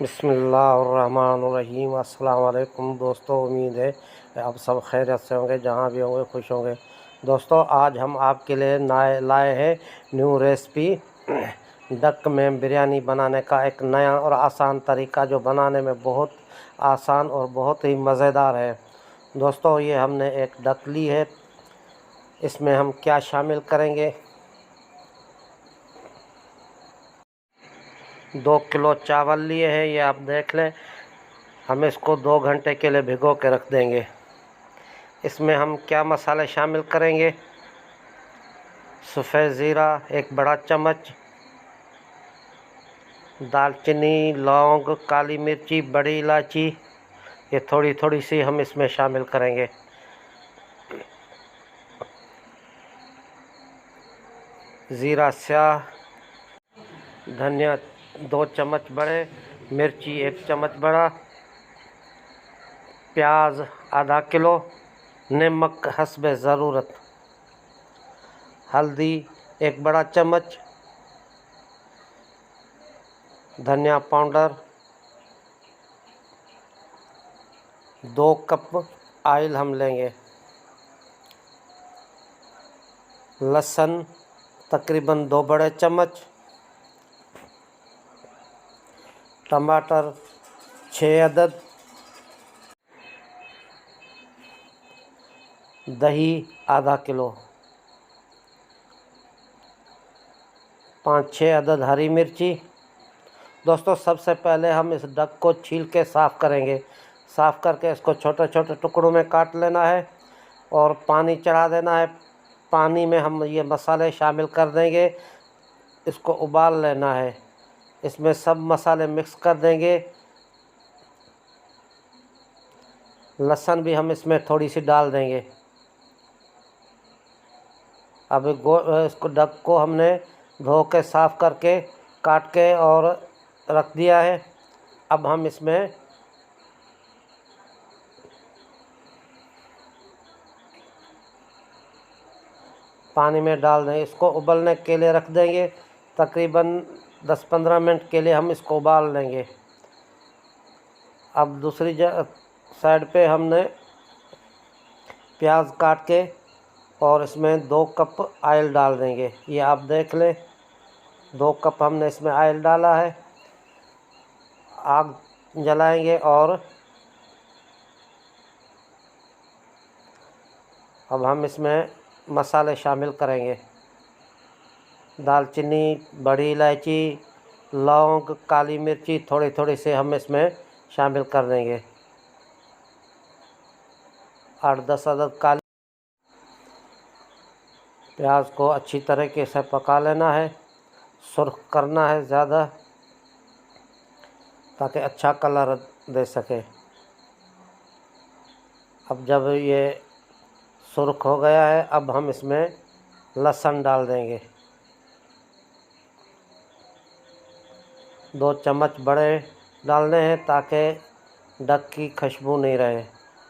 बिस्मिल्लाहिर्रहमानिर्रहीम। अस्सलाम वालेकुम दोस्तों, उम्मीद है आप सब खैरियत से होंगे, जहाँ भी होंगे खुश होंगे। दोस्तों, आज हम आपके लिए लाए हैं न्यू रेसिपी डक में बिरयानी बनाने का एक नया और आसान तरीका, जो बनाने में बहुत आसान और बहुत ही मज़ेदार है। दोस्तों, ये हमने एक डक ली है। इसमें हम क्या शामिल करेंगे? 2 किलो चावल लिए हैं, ये आप देख लें। हम इसको 2 घंटे के लिए भिगो के रख देंगे। इसमें हम क्या मसाले शामिल करेंगे? सफ़ेद ज़ीरा 1 बड़ा चम्मच, दालचीनी, लौंग, काली मिर्ची, बड़ी इलायची, ये थोड़ी थोड़ी सी हम इसमें शामिल करेंगे। ज़ीरा स्याह, धनिया 2 चम्मच बड़े, मिर्ची 1 चम्मच बड़ा, प्याज आधा किलो, नमक हस्बे ज़रूरत, हल्दी 1 बड़ा चम्मच, धनिया पाउडर, 2 कप ऑयल हम लेंगे। लहसुन तकरीबन 2 बड़े चम्मच, टमाटर 6 अदद, दही आधा किलो, 5-6 अदद हरी मिर्ची। दोस्तों, सबसे पहले हम इस डक को छील के साफ़ करेंगे। साफ़ करके इसको छोटे छोटे टुकड़ों में काट लेना है और पानी चढ़ा देना है। पानी में हम ये मसाले शामिल कर देंगे। इसको उबाल लेना है। इसमें सब मसाले मिक्स कर देंगे। लहसुन भी हम इसमें थोड़ी सी डाल देंगे। अब इसको डक को हमने धो के साफ़ करके काट के और रख दिया है। अब हम इसमें पानी में डाल दें। इसको उबलने के लिए रख देंगे। तकरीबन 10-15 मिनट के लिए हम इसको उबाल लेंगे। अब दूसरी साइड पे हमने प्याज काट के और इसमें 2 कप ऑयल डाल देंगे। ये आप देख लें, 2 कप हमने इसमें ऑयल डाला है। आग जलाएंगे और अब हम इसमें मसाले शामिल करेंगे। दालचीनी, बड़ी इलायची, लौंग, काली मिर्ची थोड़ी थोड़ी से हम इसमें शामिल कर देंगे। 8-10 अदद काली। प्याज को अच्छी तरीके से पका लेना है, सुर्ख करना है ज़्यादा, ताकि अच्छा कलर दे सके। अब जब ये सुर्ख हो गया है, अब हम इसमें लहसुन डाल देंगे। 2 चम्मच बड़े डालने हैं ताकि डक की खुशबू नहीं रहे।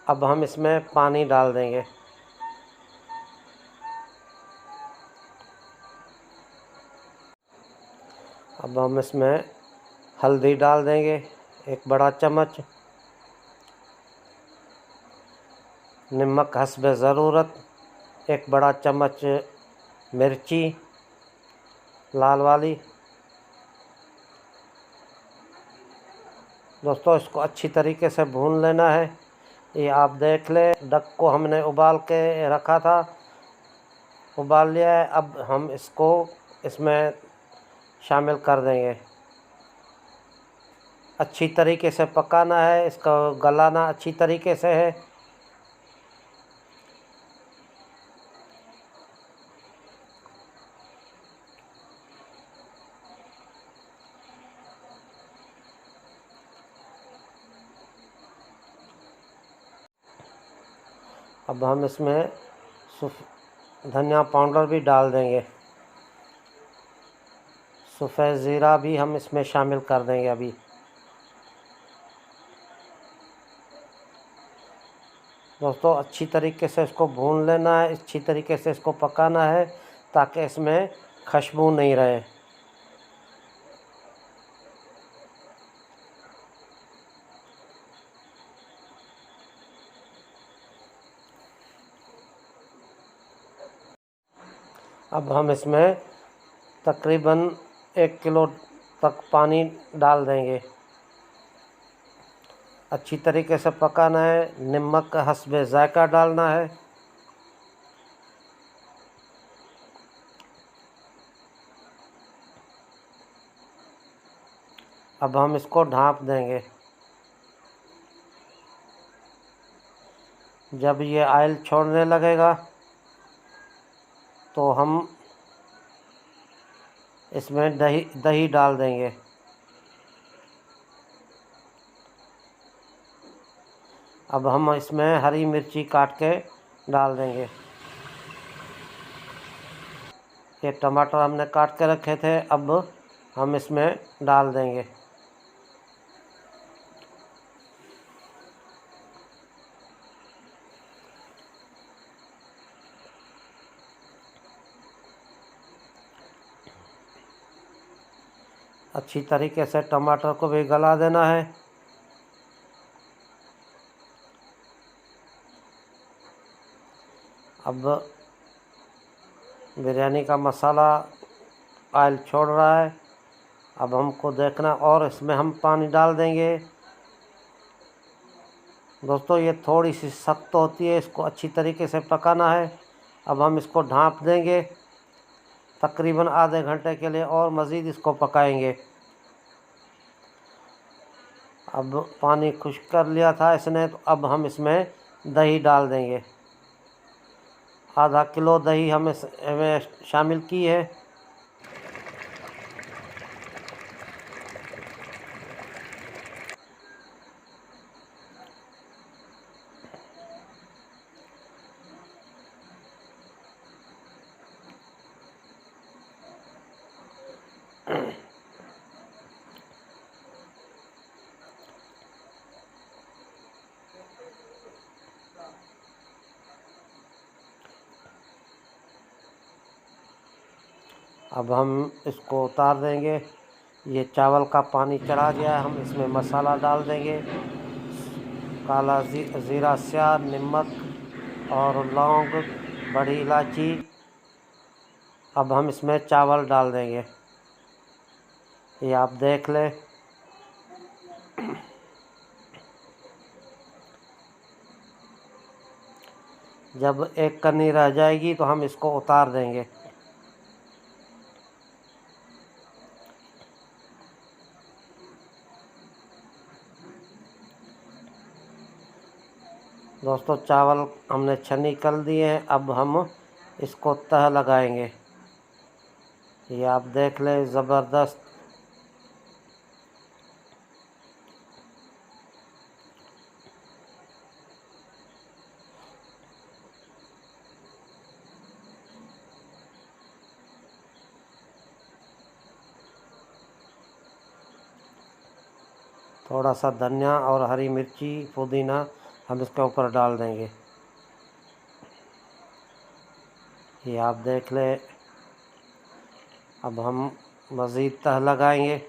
अब हम इसमें पानी डाल देंगे। अब हम इसमें हल्दी डाल देंगे 1 बड़ा चम्मच, नमक हस्बे ज़रूरत, 1 बड़ा चम्मच मिर्ची लाल वाली। दोस्तों, इसको अच्छी तरीके से भून लेना है। ये आप देख लें, डक को हमने उबाल के रखा था, उबाल लिया है। अब हम इसको इसमें शामिल कर देंगे। अच्छी तरीके से पकाना है, इसका गलाना अच्छी तरीके से है। अब हम इसमें धनिया पाउडर भी डाल देंगे। सफ़ेद ज़ीरा भी हम इसमें शामिल कर देंगे। अभी दोस्तों, अच्छी तरीके से इसको भून लेना है, अच्छी तरीके से इसको पकाना है ताकि इसमें खुशबू नहीं रहे। अब हम इसमें तकरीबन 1 किलो तक पानी डाल देंगे। अच्छी तरीके से पकाना है। नमक का हस्बे जायका डालना है। अब हम इसको ढाँप देंगे। जब ये ऑयल छोड़ने लगेगा तो हम इसमें दही डाल देंगे। अब हम इसमें हरी मिर्ची काट के डाल देंगे। ये टमाटर हमने काट के रखे थे, अब हम इसमें डाल देंगे। अच्छी तरीके से टमाटर को भी गला देना है। अब बिरयानी का मसाला ऑयल छोड़ रहा है। अब हमको देखना, और इसमें हम पानी डाल देंगे। दोस्तों ये थोड़ी सी सख्त होती है, इसको अच्छी तरीके से पकाना है। अब हम इसको ढाँप देंगे तकरीबन आधे घंटे के लिए, और मज़ीद इसको पकाएंगे। अब पानी खुश्क कर लिया था इसने, तो अब हम इसमें दही डाल देंगे। आधा किलो दही हम इसमें शामिल की है। अब हम इसको उतार देंगे। ये चावल का पानी चढ़ा गया है, हम इसमें मसाला डाल देंगे। काला ज़ीरा स्याह, नमक और लौंग, बड़ी इलायची। अब हम इसमें चावल डाल देंगे। ये आप देख लें। जब एक कन्नी रह जाएगी तो हम इसको उतार देंगे। दोस्तों चावल हमने छन्नी कर दिए हैं, अब हम इसको तह लगाएंगे। ये आप देख लें, ज़बरदस्त। थोड़ा सा धनिया और हरी मिर्ची, पुदीना हम इसके ऊपर डाल देंगे। ये आप देख लें। अब हम मज़ीद तह लगाएंगे।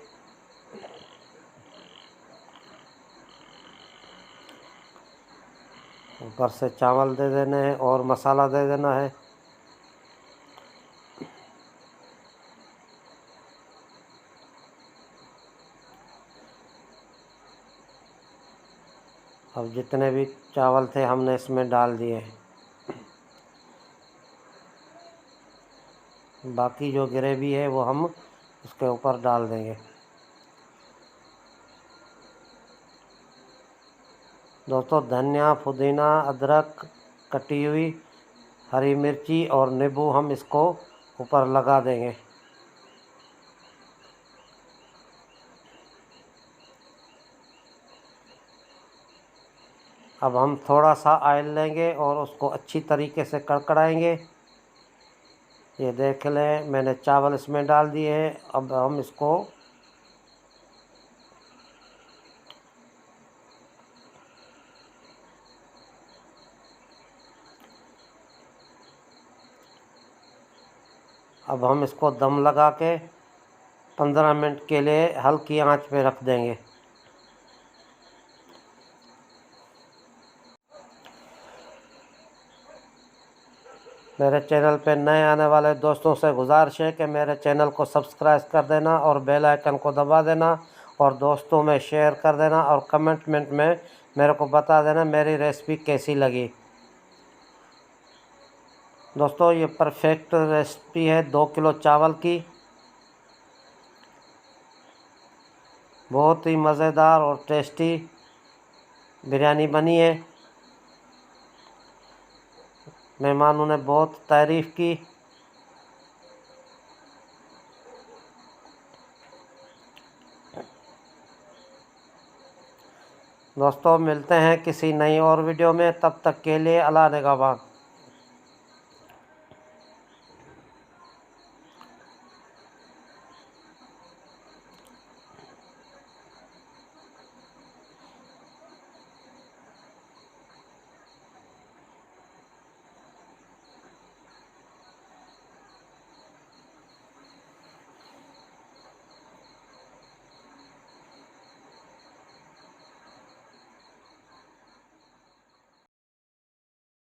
ऊपर से चावल दे देने हैं और मसाला दे देना है। अब जितने भी चावल थे हमने इसमें डाल दिए हैं। बाकी जो ग्रेवी है वो हम इसके ऊपर डाल देंगे। दोस्तों धनिया, पुदीना, अदरक, कटी हुई हरी मिर्ची और नींबू हम इसको ऊपर लगा देंगे। अब हम थोड़ा सा ऑयल लेंगे और उसको अच्छी तरीके से कड़कड़ाएंगे। ये देख लें, मैंने चावल इसमें डाल दिए हैं। अब हम इसको दम लगा के 15 मिनट के लिए हल्की आंच पे रख देंगे। मेरे चैनल पे नए आने वाले दोस्तों से गुजारिश है कि मेरे चैनल को सब्सक्राइब कर देना और बेल आइकन को दबा देना और दोस्तों में शेयर कर देना और कमेंट में मेरे को बता देना मेरी रेसिपी कैसी लगी। दोस्तों ये परफेक्ट रेसिपी है 2 किलो चावल की। बहुत ही मज़ेदार और टेस्टी बिरयानी बनी है। मेहमानों ने बहुत तारीफ़ की। दोस्तों मिलते हैं किसी नई और वीडियो में, तब तक के लिए अल्लाह निगहबान।